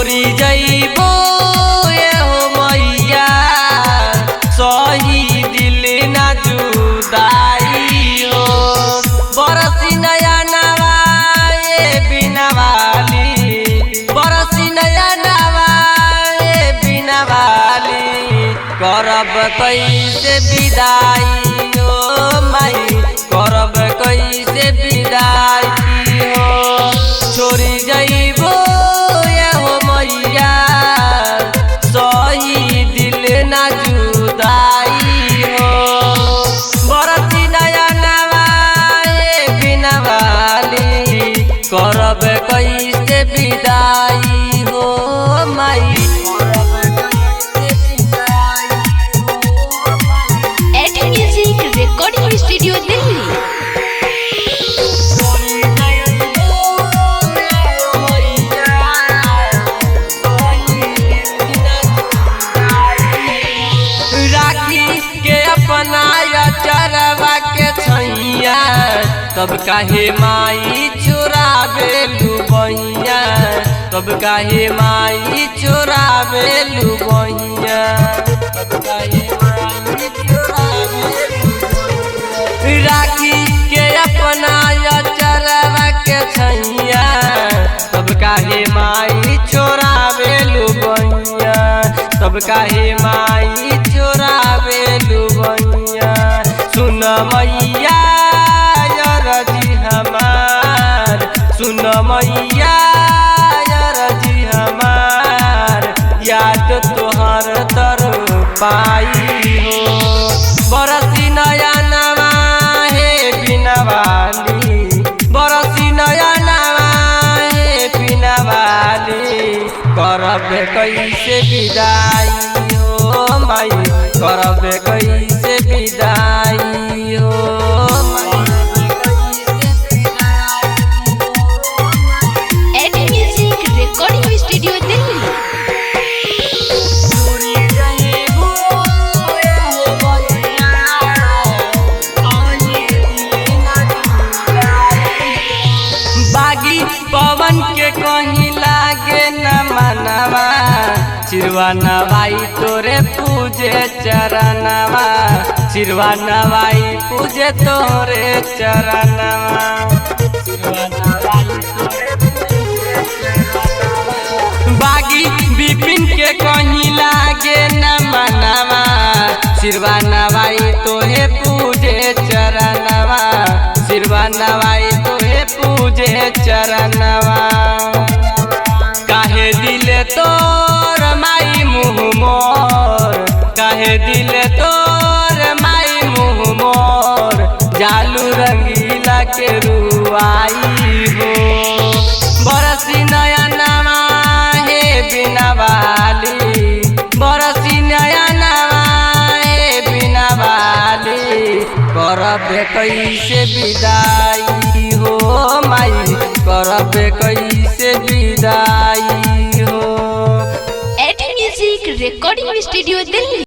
छोरी जइबो ये हो मैया सही दिल ना जुदाई हो। बरसी नया नवा ये बिना वाली, बरसी नया नवा ये बिना वाली, करब कैसे विदाई हो माई, करब कैसे विदाई हो। छोरी जइबो ये हो मैया सही दिल ना जुदाई हो। बरसी नया नवा ये बिना वाली, करब कैसे विदाई हो माई। एटी म्यूजिक रिकॉर्डिंग स्टूडियो दिल्ली। चरवा के छैया तब काहे माई चुरावे लुबैया, तब काहे माई चुरावे लुबैया, तब काहे माई चुरावे लुबैया। राखी के अपना चरवा के छैया तब काहे माई चुरावे लुबैया, तब काहे माई चुरावे लुबैया। सुन मैया रजी हमार, सुन मैया रजी हमार, याद तोहर तर पाई हो। बरसी नया नवा हे बिना वाली, बरसी नया नवा हे बिना वाली, करब कैसे विदाई हो माई, करब कैसे विदाई हो। एटी म्यूजिक रिकॉर्डिंग स्टूडियो दिल्ली। बागी पवन के कहीं लागे न मनवा, सिरवा नवाई तोरे पूजे चरणवा, सिरवा नवाई पूजे तोरे चरणवा, सिरवा नवाई तोरे पूजे चरणवा। बागी बिपिन के कहीं लागे न मनवा, सिरवा नवाई तोहे पूजे चरणवा, सिरवा नवाई तोहे पूजे चरणवा। काहे दिल तोर माई मुँह मोर, काहे दिल तोर माई मुँह मोर, जालू रंगीला के रुआई हो। बरसी नया नवा हे बिना वाली, बरसी नया नवा हे बिना वाली, करब कैसे विदाई हो माई, करब कैसे विदाई हो। एटी म्यूजिक रिकॉर्डिंग स्टूडियो दिल्ली।